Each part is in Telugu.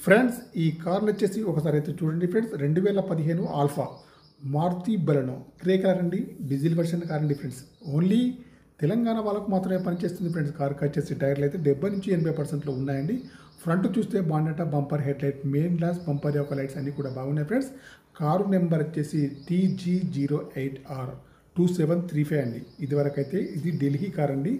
ఫ్రెండ్స్ ఈ కార్ని వచ్చేసి ఒకసారి అయితే చూడండి friends 2015 Alpha Maruti Baleno grey colour అండి డీజిల్ వర్షన్ కార్ అండి ఫ్రెండ్స్ ఓన్లీ తెలంగాణ వాళ్ళకు మాత్రమే పనిచేస్తుంది ఫ్రెండ్స్ కార్కి వచ్చేసి టైర్లు అయితే 70 నుంచి 80% ఉన్నాయండి ఫ్రంట్ చూస్తే బాగుండట bumper head light main glass bumper యొక్క లైట్స్ అన్నీ కూడా బాగున్నాయి ఫ్రెండ్స్ కారు నెంబర్ వచ్చేసి TG08R 2735 అండి ఇదివరకు అయితే ఇది ఢిల్లీ కార్ అండి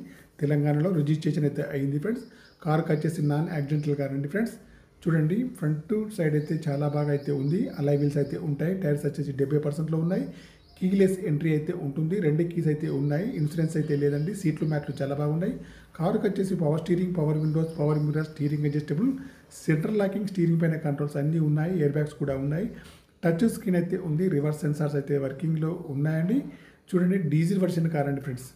తెలంగాణలో రిజిస్ట్రేషన్ అయితే అయింది ఫ్రెండ్స్ కార్కి వచ్చేసి నాన్ యాక్సిడెంటల్ కార్ అండి ఫ్రెండ్స్ చూడండి ఫ్రంట్ సైడ్ అయితే చాలా బాగా అయితే ఉంది అలాయ్ వీల్స్ అయితే ఉంటాయి టైర్స్ వచ్చేసి 70%లో ఉన్నాయి కీలెస్ ఎంట్రీ అయితే ఉంటుంది 2 కీస్ అయితే ఉన్నాయి ఇన్సూరెన్స్ అయితే లేదండి సీట్లు మ్యాట్లు చాలా బాగున్నాయి కారుకి వచ్చేసి power steering power Windows power mirror steering adjustable central locking steering పైన కంట్రోల్స్ అన్నీ ఉన్నాయి ఎయిర్ బ్యాగ్స్ కూడా ఉన్నాయి టచ్ స్క్రీన్ అయితే ఉంది రివర్స్ సెన్సార్స్ అయితే వర్కింగ్లో ఉన్నాయండి చూడండి డీజిల్ వర్షన్ కార్ అండి ఫ్రెండ్స్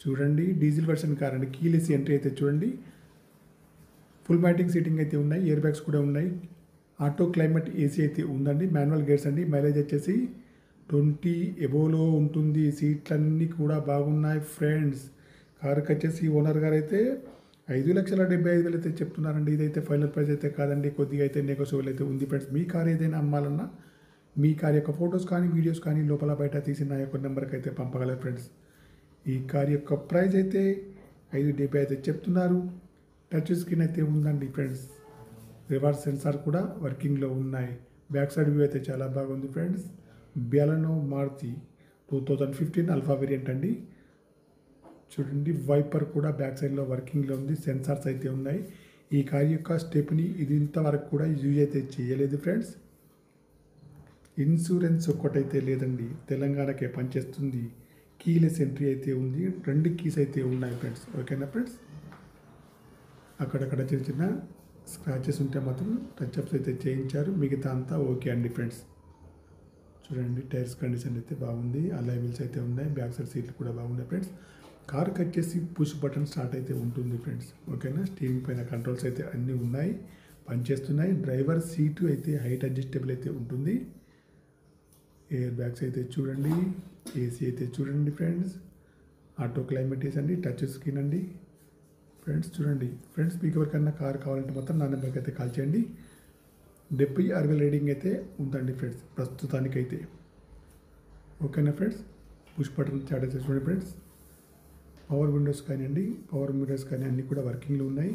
చూడండి డీజిల్ వర్షన్ కార్ అండి కీలెస్ ఎంట్రీ అయితే చూడండి ఫుల్ మ్యాటింగ్ సీటింగ్ అయితే ఉన్నాయి ఎయిర్ బ్యాగ్స్ కూడా ఉన్నాయి ఆటో క్లైమేట్ ఏసీ అయితే ఉందండి మాన్యువల్ గేర్స్ అండి మైలేజ్ వచ్చేసి 20 ఎబోలో ఉంటుంది సీట్లన్నీ కూడా బాగున్నాయి ఫ్రెండ్స్ కార్కి వచ్చేసి ఓనర్ గారు అయితే 5,75,000 అయితే చెప్తున్నారండి ఇదైతే ఫైనల్ ప్రైస్ అయితే కాదండి కొద్దిగా అయితే నెగోషియబుల్ అయితే ఉంది ఫ్రెండ్స్ మీ కార్ ఏదైనా అమ్మాలన్నా మీ కార్ యొక్క ఫొటోస్ కానీ వీడియోస్ కానీ లోపల బయట తీసి నా యొక్క నెంబర్కి అయితే పంపగలరు ఫ్రెండ్స్ ఈ కార్ యొక్క ప్రైస్ అయితే 5,70,000 అయితే చెప్తున్నారు టచ్ స్క్రీన్ అయితే ఉందండి ఫ్రెండ్స్ రివర్స్ సెన్సార్ కూడా వర్కింగ్లో ఉన్నాయి బ్యాక్ సైడ్ వ్యూ అయితే చాలా బాగుంది friends Baleno Maruti 2015 Alpha variant అండి చూడండి వైపర్ కూడా బ్యాక్ సైడ్లో వర్కింగ్లో ఉంది సెన్సార్స్ అయితే ఉన్నాయి ఈ కార్ యొక్క స్టెప్ని ఇది ఇంతవరకు కూడా యూజ్ అయితే చేయలేదు ఫ్రెండ్స్ ఇన్సూరెన్స్ ఒక్కటైతే లేదండి తెలంగాణకే పనిచేస్తుంది కీలెస్ ఎంట్రీ అయితే ఉంది 2 కీస్ అయితే ఉన్నాయి ఫ్రెండ్స్ ఓకేనా ఫ్రెండ్స్ అక్కడక్కడ చిన్న చిన్న స్క్రాచెస్ ఉంటే మాత్రం టచ్అప్స్ అయితే చేయించారు మిగతా అంతా ఓకే అండి ఫ్రెండ్స్ చూడండి టైర్స్ కండిషన్ అయితే బాగుంది అలాయ్ వీల్స్ అయితే ఉన్నాయి బ్యాక్ సైడ్ సీట్లు కూడా బాగున్నాయి ఫ్రెండ్స్ కార్కి వచ్చేసి పుష్ బటన్ స్టార్ట్ అయితే ఉంటుంది ఫ్రెండ్స్ ఓకేనా స్టీరింగ్ పైన కంట్రోల్స్ అయితే అన్నీ ఉన్నాయి పనిచేస్తున్నాయి డ్రైవర్ సీటు అయితే హైట్ అడ్జస్టబుల్ అయితే ఉంటుంది ఎయిర్ బ్యాగ్స్ అయితే చూడండి ఏసీ అయితే చూడండి ఫ్రెండ్స్ ఆటో క్లైమేట్ అండి టచ్ స్క్రీన్ అండి ఫ్రెండ్స్ చూడండి ఫ్రెండ్స్ మీకు ఎవరికైనా కార్ కావాలంటే మాత్రం నా నెంబర్కి అయితే కాల్ చేయండి 76,000 రేటింగ్ అయితే ఉందండి ఫ్రెండ్స్ ప్రస్తుతానికైతే ఓకేనా ఫ్రెండ్స్ పుష్ బటన్ స్టార్ట్ అయితే చూడండి ఫ్రెండ్స్ పవర్ విండోస్ కానివ్వండి పవర్ మిర్రర్స్ కానీ అన్నీ కూడా వర్కింగ్లో ఉన్నాయి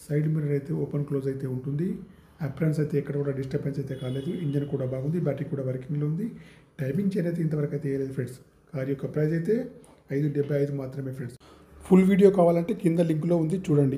సైడ్ మిర్రర్ అయితే ఓపెన్ క్లోజ్ అయితే ఉంటుంది అప్రెన్స్ అయితే ఎక్కడ కూడా డిస్టర్బెన్స్ అయితే కాలేదు ఇంజన్ కూడా బాగుంది బ్యాటరీ కూడా వర్కింగ్లో ఉంది టైమింగ్ చైన్ అయితే ఇంతవరకు అయితే వేయలేదు ఫ్రెండ్స్ కార్ యొక్క ప్రైస్ అయితే 5,75,000 మాత్రమే ఫ్రెండ్స్ ఫుల్ వీడియో కావాలంటే కింద లింక్లో ఉంది చూడండి